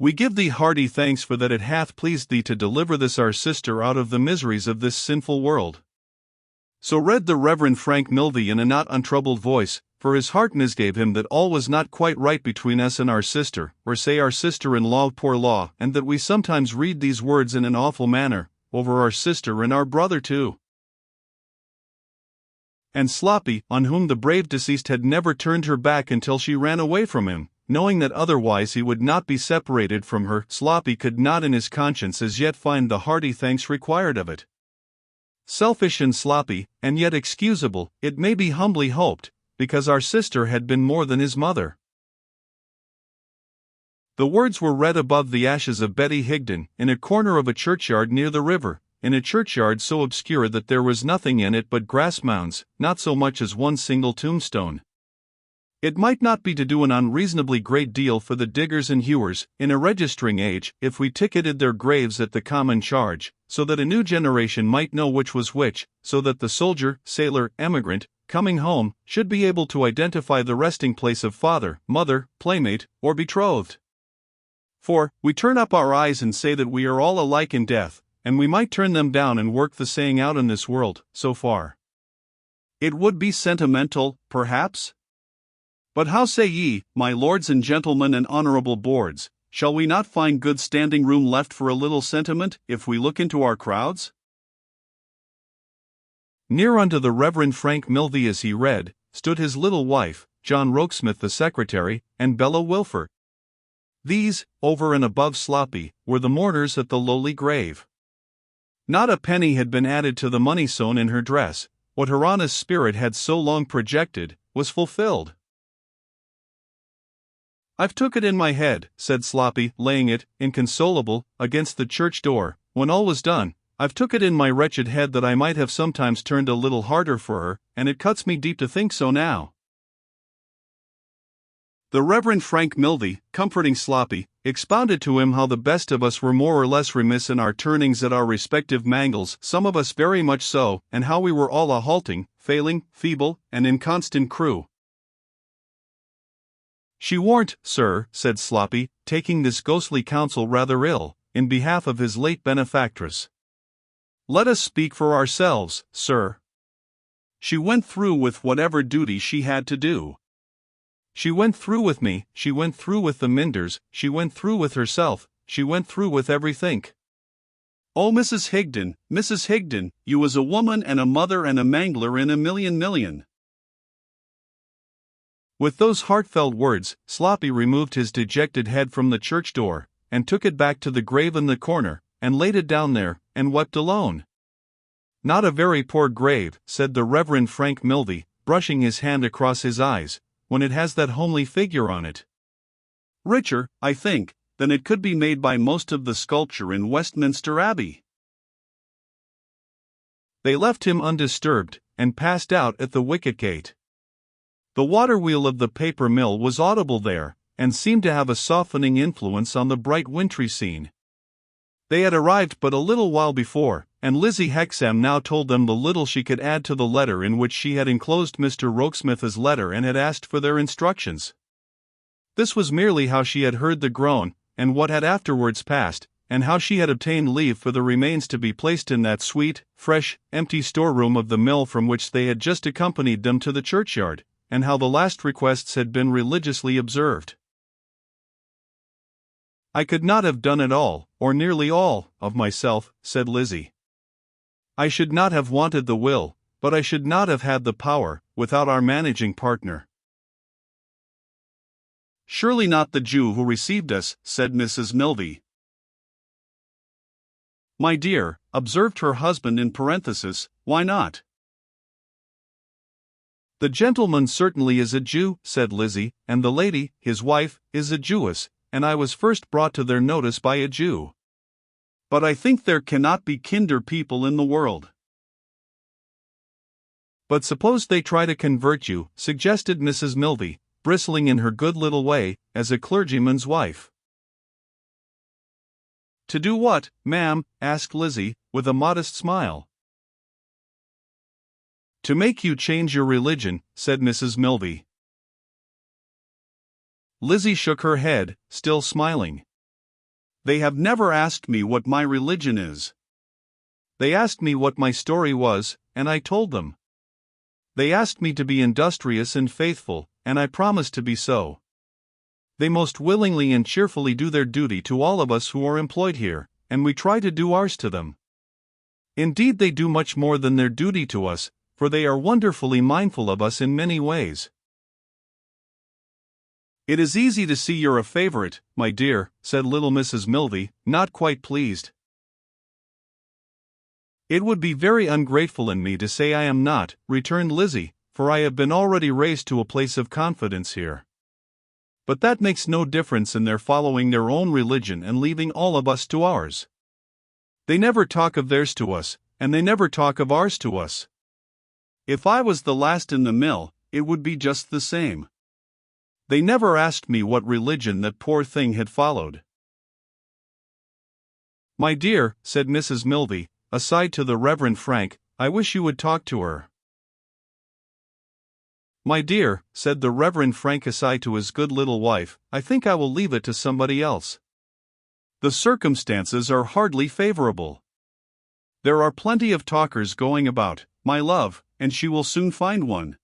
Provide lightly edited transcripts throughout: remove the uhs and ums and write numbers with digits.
We give thee hearty thanks for that it hath pleased thee to deliver this our sister out of the miseries of this sinful world. So read the Reverend Frank Milvey in a not untroubled voice, for his heart misgave him that all was not quite right between us and our sister, or say our sister-in-law poor law, and that we sometimes read these words in an awful manner, over our sister and our brother too. And Sloppy, on whom the brave deceased had never turned her back until she ran away from him, knowing that otherwise he would not be separated from her, Sloppy could not in his conscience as yet find the hearty thanks required of it. Selfish and sloppy, and yet excusable, it may be humbly hoped, because our sister had been more than his mother. The words were read above the ashes of Betty Higden, in a corner of a churchyard near the river, in a churchyard so obscure that there was nothing in it but grass mounds, not so much as one single tombstone. It might not be to do an unreasonably great deal for the diggers and hewers, in a registering age, if we ticketed their graves at the common charge, so that a new generation might know which was which, so that the soldier, sailor, emigrant, coming home, should be able to identify the resting place of father, mother, playmate, or betrothed. For, we turn up our eyes and say that we are all alike in death, and we might turn them down and work the saying out in this world, so far. It would be sentimental, perhaps? But how say ye, my lords and gentlemen and honorable boards, shall we not find good standing room left for a little sentiment, if we look into our crowds? Near unto the Reverend Frank Milvey as he read, stood his little wife, John Rokesmith the secretary, and Bella Wilfer. These, over and above Sloppy, were the mourners at the lowly grave. Not a penny had been added to the money sewn in her dress. What her honest spirit had so long projected, was fulfilled. "I've took it in my head," said Sloppy, laying it, inconsolable, against the church door, when all was done, "I've took it in my wretched head that I might have sometimes turned a little harder for her, and it cuts me deep to think so now." The Reverend Frank Milvey, comforting Sloppy, expounded to him how the best of us were more or less remiss in our turnings at our respective mangles, some of us very much so, and how we were all a halting, failing, feeble, and inconstant crew. "She warn't, sir," said Sloppy, taking this ghostly counsel rather ill, in behalf of his late benefactress. "Let us speak for ourselves, sir. She went through with whatever duty she had to do. She went through with me, she went through with the Minders, she went through with herself, she went through with everythink. Oh, Mrs. Higden, you was a woman and a mother and a mangler in a million. With those heartfelt words, Sloppy removed his dejected head from the church door, and took it back to the grave in the corner, and laid it down there, and wept alone. "Not a very poor grave," said the Reverend Frank Milvey, brushing his hand across his eyes, "when it has that homely figure on it. Richer, I think, than it could be made by most of the sculpture in Westminster Abbey." They left him undisturbed, and passed out at the wicket-gate. The water-wheel of the paper mill was audible there, and seemed to have a softening influence on the bright wintry scene. They had arrived but a little while before, and Lizzie Hexam now told them the little she could add to the letter in which she had enclosed Mr. Rokesmith's letter and had asked for their instructions. This was merely how she had heard the groan, and what had afterwards passed, and how she had obtained leave for the remains to be placed in that sweet, fresh, empty storeroom of the mill from which they had just accompanied them to the churchyard, and how the last requests had been religiously observed. "I could not have done it all, or nearly all, of myself," said Lizzie. "I should not have wanted the will, but I should not have had the power, without our managing partner." "Surely not the Jew who received us," said Mrs. Milvey. "My dear," observed her husband in parenthesis, "why not?" "The gentleman certainly is a Jew," said Lizzie, "and the lady, his wife, is a Jewess, and I was first brought to their notice by a Jew. But I think there cannot be kinder people in the world." "But suppose they try to convert you," suggested Mrs. Milvey, bristling in her good little way, as a clergyman's wife. "To do what, ma'am?" asked Lizzie, with a modest smile. "To make you change your religion," said Mrs. Milvey. Lizzie shook her head, still smiling. They have never asked me what my religion is. They asked me what my story was, and I told them. They asked me to be industrious and faithful, and I promised to be so. They most willingly and cheerfully do their duty to all of us who are employed here, and we try to do ours to them. Indeed, they do much more than their duty to us, for they are wonderfully mindful of us in many ways. It is easy to see you're a favorite, my dear, said little Mrs. Milvey, not quite pleased. It would be very ungrateful in me to say I am not, returned Lizzie, for I have been already raised to a place of confidence here. But that makes no difference in their following their own religion and leaving all of us to ours. They never talk of theirs to us, and they never talk of ours to us. If I was the last in the mill, it would be just the same. They never asked me what religion that poor thing had followed. My dear, said Mrs. Milvey, aside to the Reverend Frank, I wish you would talk to her. My dear, said the Reverend Frank aside to his good little wife, I think I will leave it to somebody else. The circumstances are hardly favorable. There are plenty of talkers going about, my love, and she will soon find one.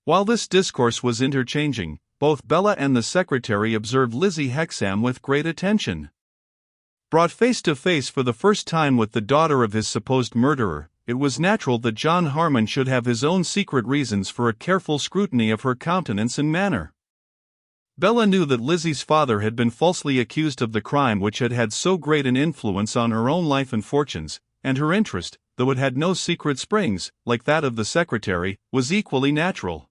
While this discourse was interchanging, both Bella and the secretary observed Lizzie Hexam with great attention. Brought face to face for the first time with the daughter of his supposed murderer, it was natural that John Harmon should have his own secret reasons for a careful scrutiny of her countenance and manner. Bella knew that Lizzie's father had been falsely accused of the crime which had had so great an influence on her own life and fortunes, and her interest, though it had no secret springs, like that of the secretary, was equally natural.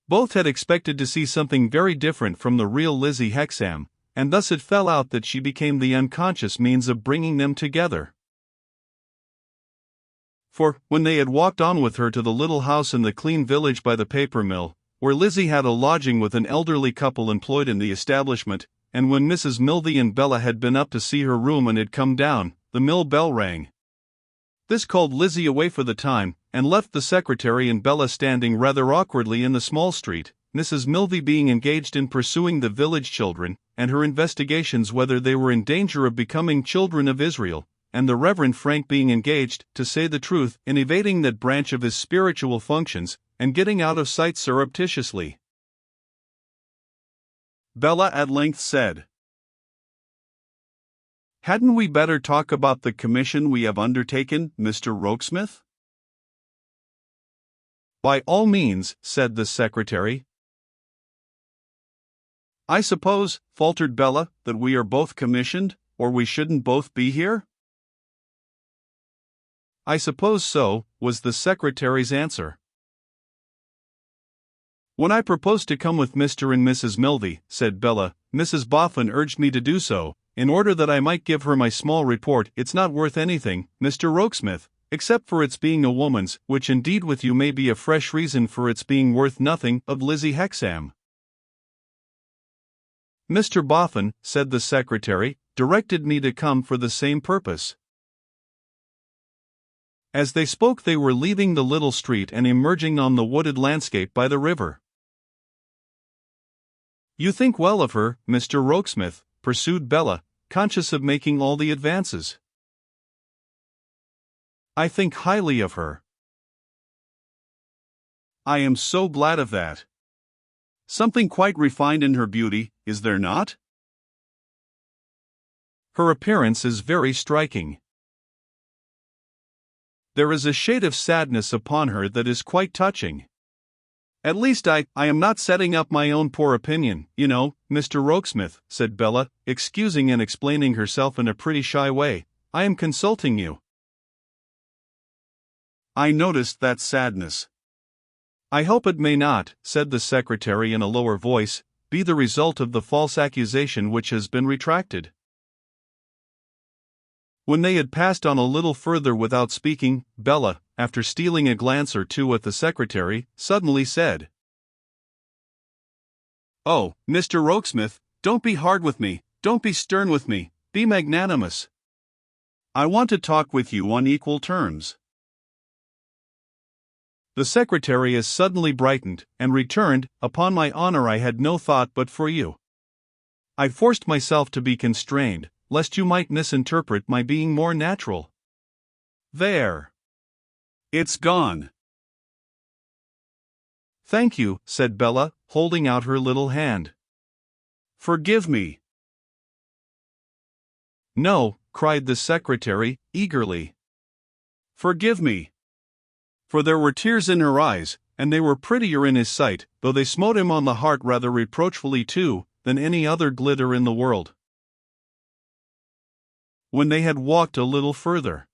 Both had expected to see something very different from the real Lizzie Hexam, and thus it fell out that she became the unconscious means of bringing them together. For, when they had walked on with her to the little house in the clean village by the paper mill, where Lizzie had a lodging with an elderly couple employed in the establishment, and when Mrs. Milvey and Bella had been up to see her room and had come down, the mill bell rang. This called Lizzie away for the time, and left the secretary and Bella standing rather awkwardly in the small street, Mrs. Milvey being engaged in pursuing the village children, and her investigations whether they were in danger of becoming children of Israel, and the Reverend Frank being engaged, to say the truth, in evading that branch of his spiritual functions, and getting out of sight surreptitiously. Bella at length said, "Hadn't we better talk about the commission we have undertaken, Mr. Rokesmith?" "By all means," said the secretary. "I suppose," faltered Bella, "that we are both commissioned, or we shouldn't both be here?" "I suppose so," was the secretary's answer. "When I proposed to come with Mr. and Mrs. Milvey," said Bella, "Mrs. Boffin urged me to do so, in order that I might give her my small report. It's not worth anything, Mr. Rokesmith, except for its being a woman's, which indeed with you may be a fresh reason for its being worth nothing, of Lizzie Hexam." "Mr. Boffin," said the secretary, "directed me to come for the same purpose." As they spoke they were leaving the little street and emerging on the wooded landscape by the river. "You think well of her, Mr. Rokesmith," pursued Bella, conscious of making all the advances. "I think highly of her." "I am so glad of that. Something quite refined in her beauty, is there not?" "Her appearance is very striking. There is a shade of sadness upon her that is quite touching. At least I am not setting up my own poor opinion, you know, Mr. Rokesmith," said Bella, excusing and explaining herself in a pretty shy way. "I am consulting you." "I noticed that sadness." "I hope it may not," said the secretary in a lower voice, "be the result of the false accusation which has been retracted." When they had passed on a little further without speaking, Bella, after stealing a glance or two at the secretary, suddenly said, "Oh, Mr. Rokesmith, don't be hard with me, don't be stern with me, be magnanimous. I want to talk with you on equal terms." The secretary as suddenly brightened, and returned, "Upon my honor I had no thought but for you." I forced myself to be constrained, lest you might misinterpret my being more natural. There. It's gone. Thank you, said Bella, holding out her little hand. Forgive me. No, cried the secretary, eagerly. Forgive me. For there were tears in her eyes, and they were prettier in his sight, though they smote him on the heart rather reproachfully too, than any other glitter in the world. When they had walked a little further.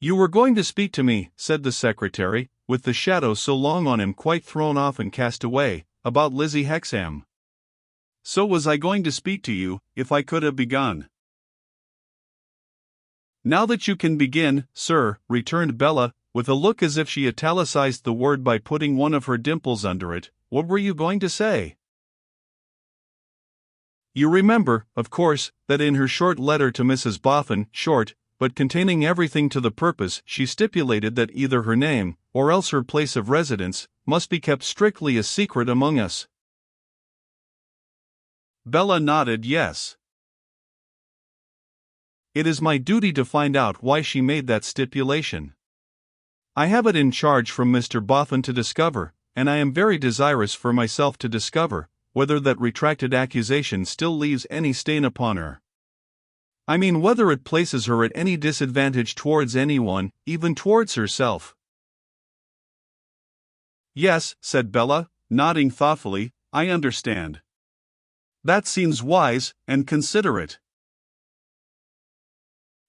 You were going to speak to me, said the secretary, with the shadow so long on him quite thrown off and cast away, about Lizzie Hexam. So was I going to speak to you, if I could have begun. Now that you can begin, sir, returned Bella, with a look as if she italicized the word by putting one of her dimples under it, what were you going to say? You remember, of course, that in her short letter to Mrs. Boffin, short, but containing everything to the purpose, she stipulated that either her name, or else her place of residence, must be kept strictly a secret among us. Bella nodded yes. It is my duty to find out why she made that stipulation. I have it in charge from Mr. Boffin to discover, and I am very desirous for myself to discover, whether that retracted accusation still leaves any stain upon her. I mean whether it places her at any disadvantage towards anyone, even towards herself. Yes, said Bella, nodding thoughtfully, I understand. That seems wise and considerate.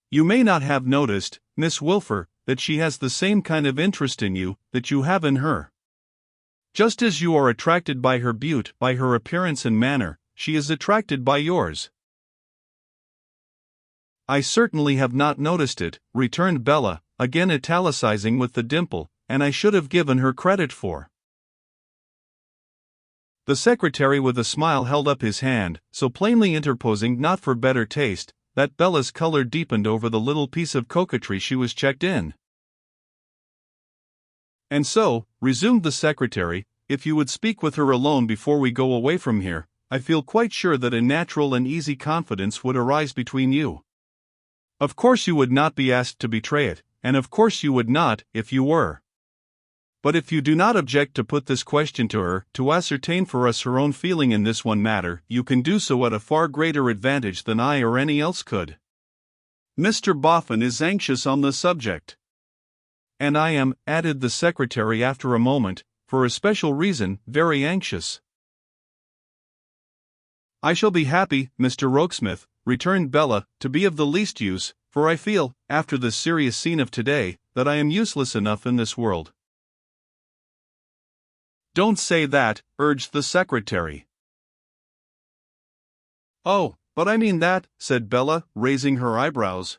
You may not have noticed, Miss Wilfer, that she has the same kind of interest in you that you have in her. Just as you are attracted by her beauty, by her appearance and manner, she is attracted by yours. I certainly have not noticed it, returned Bella, again italicizing with the dimple, and I should have given her credit for. The secretary with a smile held up his hand, so plainly interposing not for better taste, that Bella's color deepened over the little piece of coquetry she was checked in. And so, resumed the secretary, if you would speak with her alone before we go away from here, I feel quite sure that a natural and easy confidence would arise between you. Of course you would not be asked to betray it, and of course you would not, if you were. But if you do not object to put this question to her, to ascertain for us her own feeling in this one matter, you can do so at a far greater advantage than I or any else could. Mr. Boffin is anxious on the subject. And I am, added the secretary after a moment, for a special reason, very anxious. I shall be happy, Mr. Rokesmith, returned Bella, to be of the least use, for I feel, after the serious scene of today, that I am useless enough in this world. Don't say that, urged the secretary. Oh, but I mean that, said Bella, raising her eyebrows.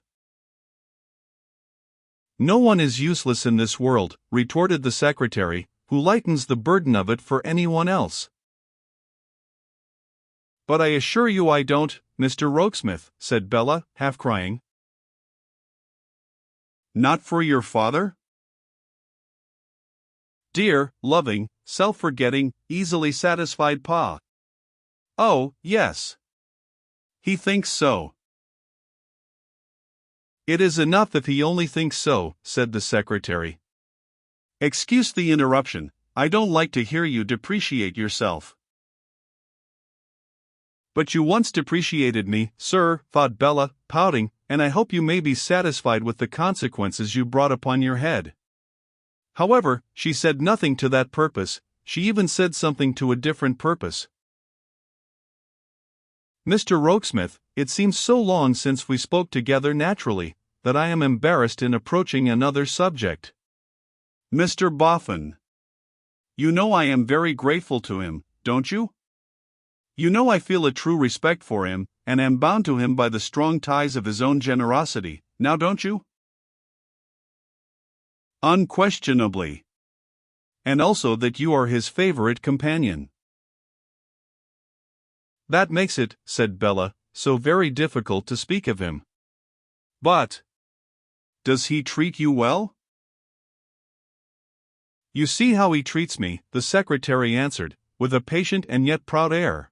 No one is useless in this world, retorted the secretary, who lightens the burden of it for anyone else. But I assure you I don't, Mr. Rokesmith, said Bella, half crying. Not for your father? Dear, loving, self-forgetting, easily satisfied Pa. Oh, yes. He thinks so. It is enough if he only thinks so, said the secretary. Excuse the interruption, I don't like to hear you depreciate yourself. But you once depreciated me, sir, thought Bella, pouting, and I hope you may be satisfied with the consequences you brought upon your head. However, she said nothing to that purpose, she even said something to a different purpose. Mr. Rokesmith, it seems so long since we spoke together naturally, that I am embarrassed in approaching another subject. Mr. Boffin. You know I am very grateful to him, don't you? You know I feel a true respect for him, and am bound to him by the strong ties of his own generosity, now don't you? Unquestionably. And also that you are his favorite companion. That makes it, said Bella, so very difficult to speak of him. But does he treat you well? You see how he treats me, the secretary answered, with a patient and yet proud air.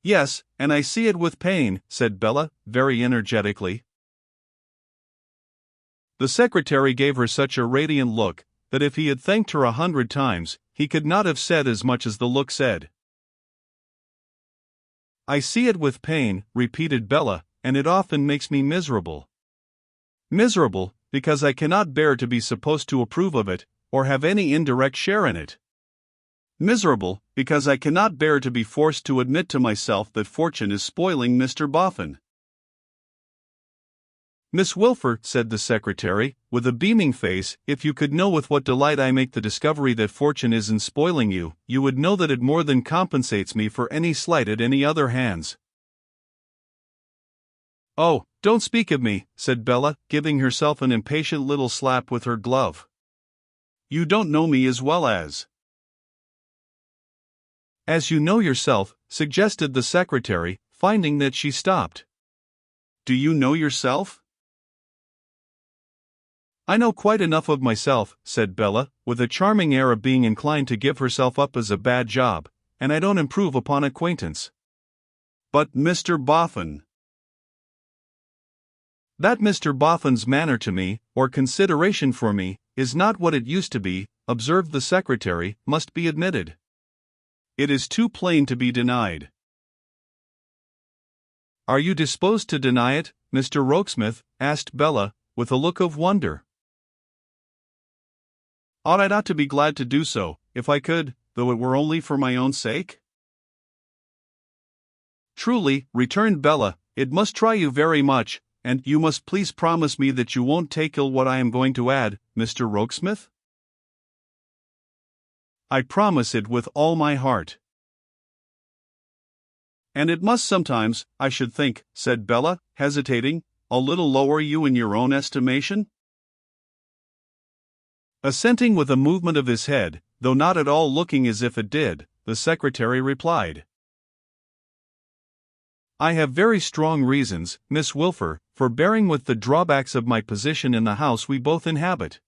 Yes, and I see it with pain, said Bella, very energetically. The secretary gave her such a radiant look that if he had thanked her 100 times, he could not have said as much as the look said. I see it with pain, repeated Bella, and it often makes me miserable. Miserable, because I cannot bear to be supposed to approve of it, or have any indirect share in it. Miserable, because I cannot bear to be forced to admit to myself that fortune is spoiling Mr. Boffin. Miss Wilfer, said the secretary, with a beaming face, if you could know with what delight I make the discovery that fortune isn't spoiling you, you would know that it more than compensates me for any slight at any other hands. Oh, don't speak of me, said Bella, giving herself an impatient little slap with her glove. You don't know me as well as you know yourself, suggested the secretary, finding that she stopped. Do you know yourself? I know quite enough of myself, said Bella, with a charming air of being inclined to give herself up as a bad job, and I don't improve upon acquaintance. But Mr. Boffin. That Mr. Boffin's manner to me, or consideration for me, is not what it used to be, observed the secretary, must be admitted. It is too plain to be denied. Are you disposed to deny it, Mr. Rokesmith? Asked Bella, with a look of wonder. Ought I not to be glad to do so, if I could, though it were only for my own sake? Truly, returned Bella, it must try you very much, and you must please promise me that you won't take ill what I am going to add, Mr. Rokesmith? I promise it with all my heart. And it must sometimes, I should think, said Bella, hesitating, a little lower you in your own estimation? Assenting with a movement of his head, though not at all looking as if it did, the secretary replied. I have very strong reasons, Miss Wilfer, for bearing with the drawbacks of my position in the house we both inhabit.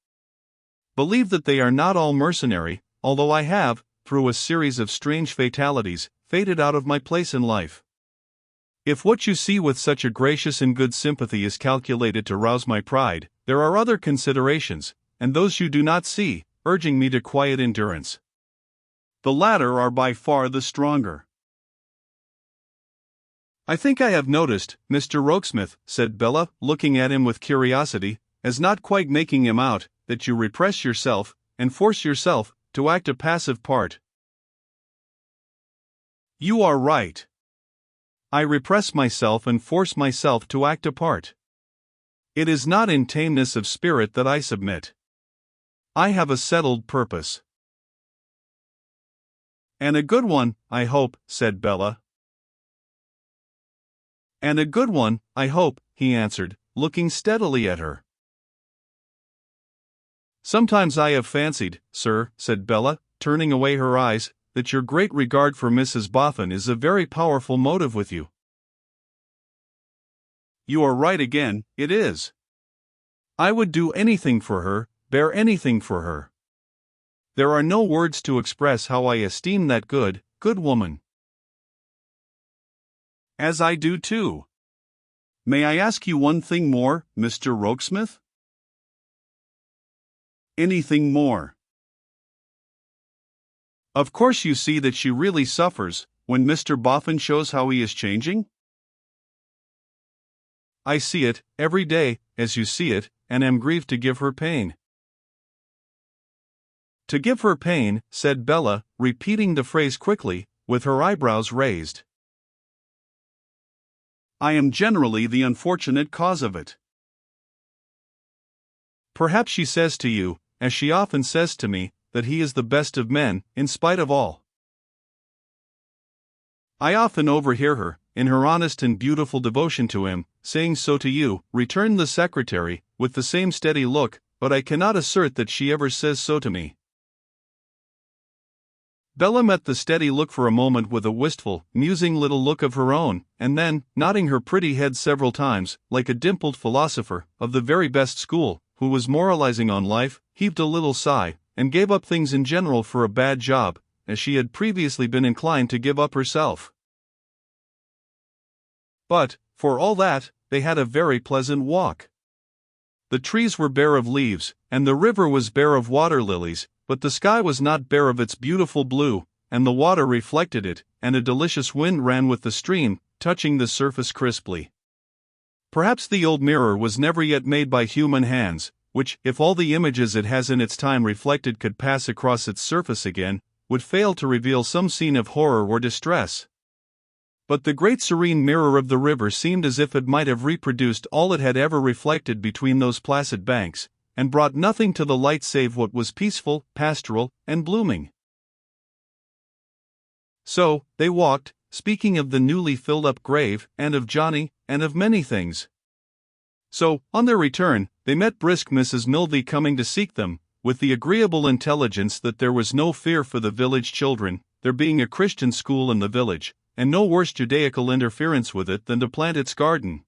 Believe that they are not all mercenary, although I have, through a series of strange fatalities, faded out of my place in life. If what you see with such a gracious and good sympathy is calculated to rouse my pride, there are other considerations, and those you do not see, urging me to quiet endurance. The latter are by far the stronger. I think I have noticed, Mr. Rokesmith, said Bella, looking at him with curiosity, as not quite making him out, that you repress yourself, and force yourself, to act a passive part. You are right. I repress myself and force myself to act a part. It is not in tameness of spirit that I submit. I have a settled purpose. And a good one, I hope, said Bella. And a good one, I hope, he answered, looking steadily at her. Sometimes I have fancied, sir, said Bella, turning away her eyes, that your great regard for Mrs. Boffin is a very powerful motive with you. You are right again, it is. I would do anything for her, bear anything for her. There are no words to express how I esteem that good woman. As I do too. May I ask you one thing more, Mr. Rokesmith? Anything more? Of course you see that she really suffers, when Mr. Boffin shows how he is changing? I see it, every day, as you see it, and am grieved to give her pain. To give her pain, said Bella, repeating the phrase quickly, with her eyebrows raised. I am generally the unfortunate cause of it. Perhaps she says to you, as she often says to me, that he is the best of men, in spite of all. I often overhear her, in her honest and beautiful devotion to him, saying so to you, returned the secretary, with the same steady look, but I cannot assert that she ever says so to me. Bella met the steady look for a moment with a wistful, musing little look of her own, and then, nodding her pretty head several times, like a dimpled philosopher, of the very best school, who was moralizing on life, heaved a little sigh, and gave up things in general for a bad job, as she had previously been inclined to give up herself. But, for all that, they had a very pleasant walk. The trees were bare of leaves, and the river was bare of water lilies, but the sky was not bare of its beautiful blue, and the water reflected it, and a delicious wind ran with the stream, touching the surface crisply. Perhaps the old mirror was never yet made by human hands, which, if all the images it has in its time reflected could pass across its surface again, would fail to reveal some scene of horror or distress. But the great serene mirror of the river seemed as if it might have reproduced all it had ever reflected between those placid banks, and brought nothing to the light save what was peaceful, pastoral, and blooming. So, they walked, speaking of the newly filled-up grave, and of Johnny, and of many things. So, on their return, they met brisk Mrs. Milby coming to seek them, with the agreeable intelligence that there was no fear for the village children, there being a Christian school in the village, and no worse Judaical interference with it than to plant its garden.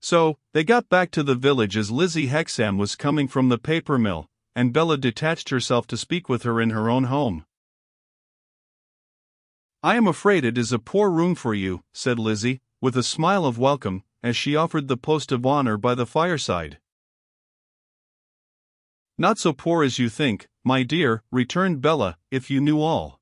So, they got back to the village as Lizzie Hexam was coming from the paper mill, and Bella detached herself to speak with her in her own home. "I am afraid it is a poor room for you," said Lizzie, with a smile of welcome, as she offered the post of honor by the fireside. "Not so poor as you think, my dear," returned Bella, "if you knew all.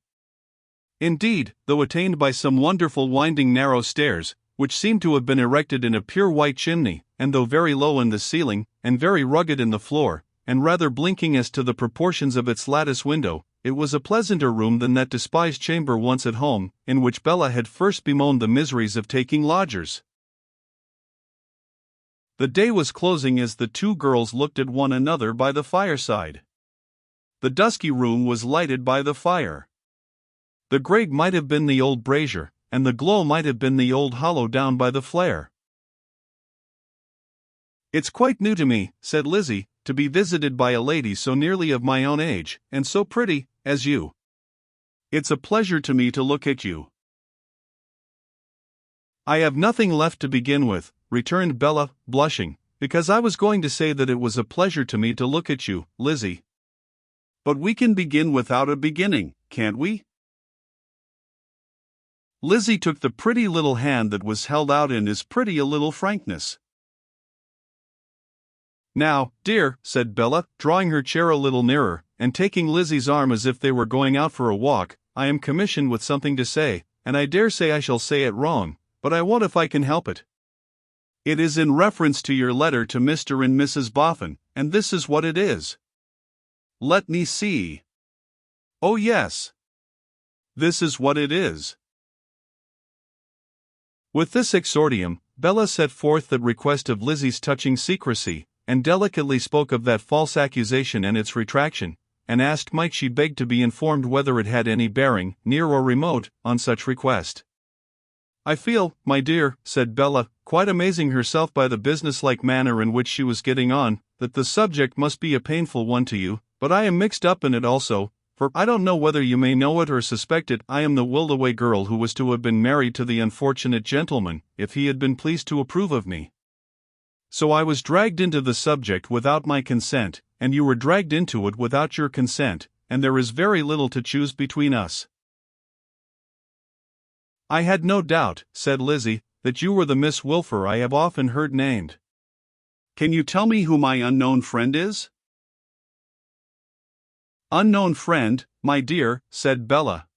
Indeed, though attained by some wonderful winding narrow stairs, which seemed to have been erected in a pure white chimney, and though very low in the ceiling, and very rugged in the floor, and rather blinking as to the proportions of its lattice window, it was a pleasanter room than that despised chamber once at home, in which Bella had first bemoaned the miseries of taking lodgers." The day was closing as the two girls looked at one another by the fireside. The dusky room was lighted by the fire. The grate might have been the old brazier, and the glow might have been the old hollow down by the flare. "It's quite new to me," said Lizzie, "to be visited by a lady so nearly of my own age, and so pretty, as you. It's a pleasure to me to look at you." "I have nothing left to begin with," returned Bella, blushing, "because I was going to say that it was a pleasure to me to look at you, Lizzie. But we can begin without a beginning, can't we?" Lizzie took the pretty little hand that was held out in as pretty a little frankness. "Now, dear," said Bella, drawing her chair a little nearer, and taking Lizzie's arm as if they were going out for a walk, "I am commissioned with something to say, and I dare say I shall say it wrong, but I won't if I can help it. It is in reference to your letter to Mr. and Mrs. Boffin, and this is what it is. Let me see. Oh yes. This is what it is." With this exordium, Bella set forth that request of Lizzie's touching secrecy, and delicately spoke of that false accusation and its retraction, and asked might she beg to be informed whether it had any bearing, near or remote, on such request. "I feel, my dear," said Bella, quite amazing herself by the businesslike manner in which she was getting on, "that the subject must be a painful one to you, but I am mixed up in it also, for I don't know whether you may know it or suspect it. I am the willed-away girl who was to have been married to the unfortunate gentleman, if he had been pleased to approve of me. So I was dragged into the subject without my consent, and you were dragged into it without your consent, and there is very little to choose between us." "I had no doubt," said Lizzie, "that you were the Miss Wilfer I have often heard named. Can you tell me who my unknown friend is?" "Unknown friend, my dear," said Bella.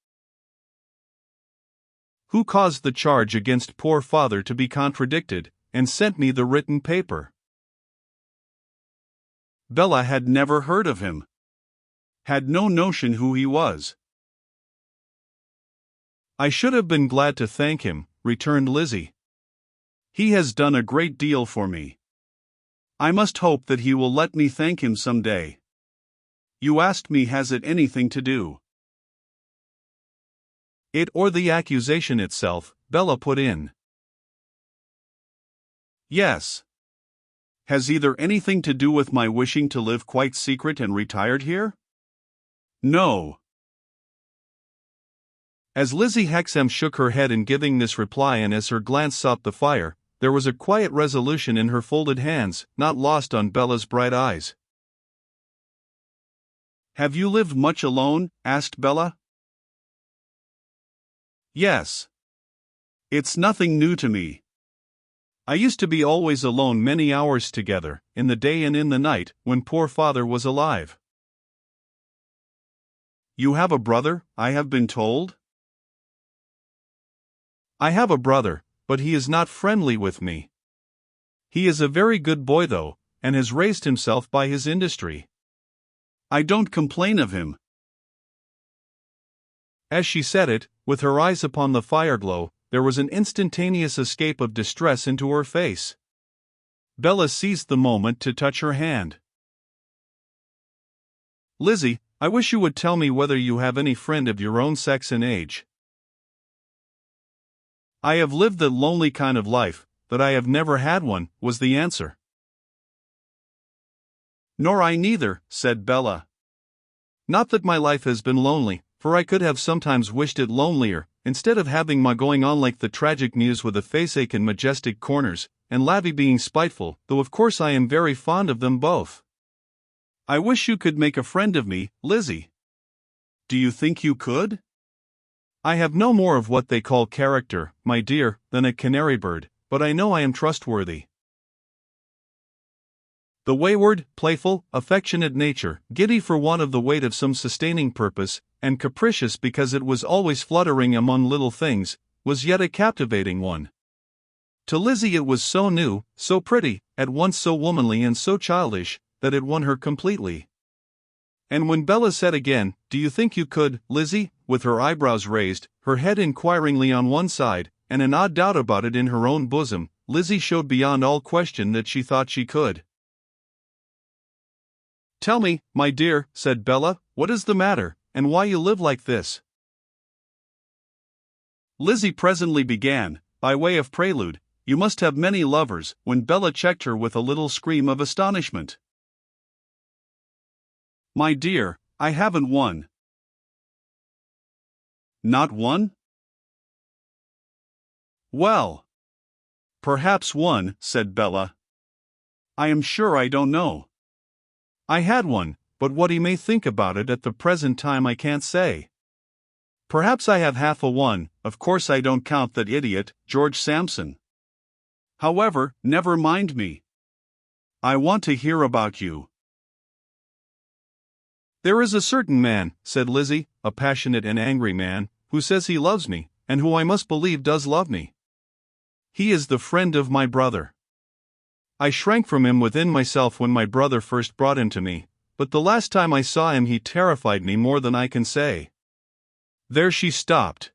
"Who caused the charge against poor father to be contradicted, and sent me the written paper." Bella had never heard of him. Had no notion who he was. "I should have been glad to thank him," returned Lizzie. "He has done a great deal for me. I must hope that he will let me thank him some day. You asked me, has it anything to do?" "It or the accusation itself," Bella put in. "Yes. Has either anything to do with my wishing to live quite secret and retired here?" "No." As Lizzie Hexam shook her head in giving this reply and as her glance sought the fire, there was a quiet resolution in her folded hands, not lost on Bella's bright eyes. "Have you lived much alone?" asked Bella. "Yes. It's nothing new to me. I used to be always alone many hours together, in the day and in the night, when poor father was alive. You have a brother, I have been told? I have a brother, but he is not friendly with me. He is a very good boy though, and has raised himself by his industry. I don't complain of him. As she said it, with her eyes upon the fireglow, there was an instantaneous escape of distress into her face. Bella seized the moment to touch her hand. Lizzie, I wish you would tell me whether you have any friend of your own sex and age. I have lived the lonely kind of life, that I have never had one, was the answer. Nor I neither, said Bella. Not that my life has been lonely, for I could have sometimes wished it lonelier, instead of having ma going on like the tragic muse with a faceache in majestic corners, and Lavvy being spiteful, though of course I am very fond of them both. I wish you could make a friend of me, Lizzie. Do you think you could? I have no more of what they call character, my dear, than a canary bird, but I know I am trustworthy. The wayward, playful, affectionate nature, giddy for want of the weight of some sustaining purpose, and capricious because it was always fluttering among little things, was yet a captivating one. To Lizzie it was so new, so pretty, at once so womanly and so childish, that it won her completely. And when Bella said again, "Do you think you could, Lizzie?" with her eyebrows raised, her head inquiringly on one side, and an odd doubt about it in her own bosom, Lizzie showed beyond all question that she thought she could. "Tell me, my dear," said Bella, "what is the matter, and why you live like this?" Lizzie presently began, by way of prelude, "You must have many lovers," when Bella checked her with a little scream of astonishment. "My dear, I haven't one." "Not one?" "Well, perhaps one," said Bella. "I am sure I don't know. I had one, but what he may think about it at the present time I can't say. Perhaps I have half a one, of course I don't count that idiot, George Sampson. However, never mind me. I want to hear about you." "There is a certain man," said Lizzie, "a passionate and angry man, who says he loves me, and who I must believe does love me. He is the friend of my brother. I shrank from him within myself when my brother first brought him to me, but the last time I saw him he terrified me more than I can say." There she stopped.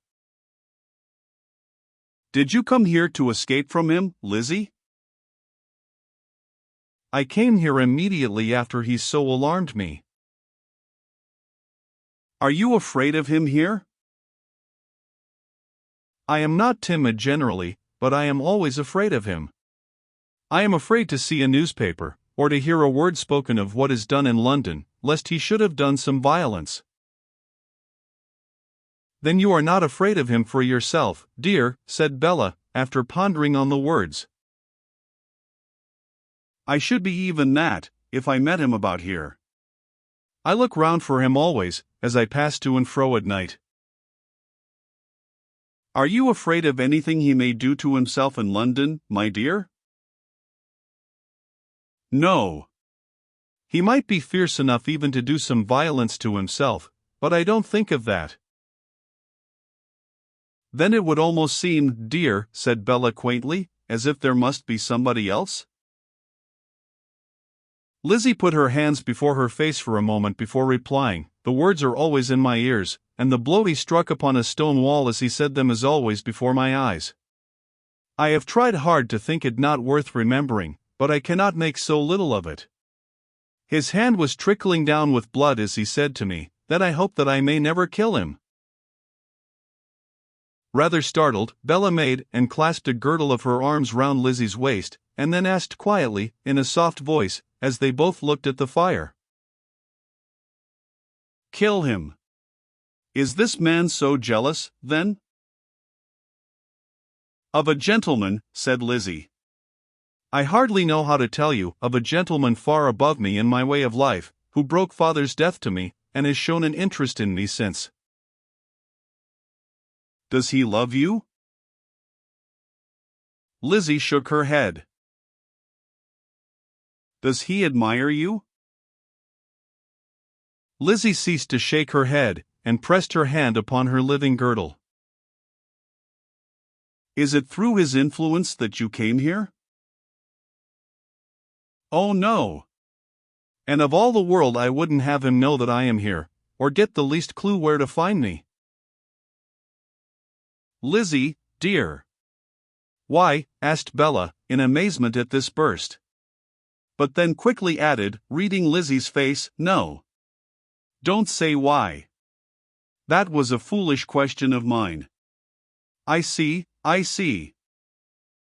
"Did you come here to escape from him, Lizzie?" "I came here immediately after he so alarmed me." "Are you afraid of him here?" "I am not timid generally, but I am always afraid of him. I am afraid to see a newspaper, or to hear a word spoken of what is done in London, lest he should have done some violence." "Then you are not afraid of him for yourself, dear," said Bella, after pondering on the words. "I should be even that, if I met him about here. I look round for him always, as I pass to and fro at night." "Are you afraid of anything he may do to himself in London, my dear?" "No. He might be fierce enough even to do some violence to himself, but I don't think of that." "Then it would almost seem, dear," said Bella quaintly, "as if there must be somebody else?" Lizzie put her hands before her face for a moment before replying. The words are always in my ears, and the blow he struck upon a stone wall as he said them is always before my eyes. I have tried hard to think it not worth remembering, but I cannot make so little of it. His hand was trickling down with blood as he said to me, "Then I hope that I may never kill him." Rather startled, Bella made and clasped a girdle of her arms round Lizzie's waist, and then asked quietly, in a soft voice, as they both looked at the fire, "Kill him? Is this man so jealous, then?" "Of a gentleman," said Lizzie. "I hardly know how to tell you, of a gentleman far above me in my way of life, who broke father's death to me, and has shown an interest in me since." "Does he love you?" Lizzie shook her head. Does he admire you? Lizzie ceased to shake her head, and pressed her hand upon her living girdle. Is it through his influence that you came here? Oh no. And of all the world I wouldn't have him know that I am here, or get the least clue where to find me. Lizzie, dear. Why? Asked Bella, in amazement at this burst. But then quickly added, reading Lizzie's face, no. Don't say why. That was a foolish question of mine. I see.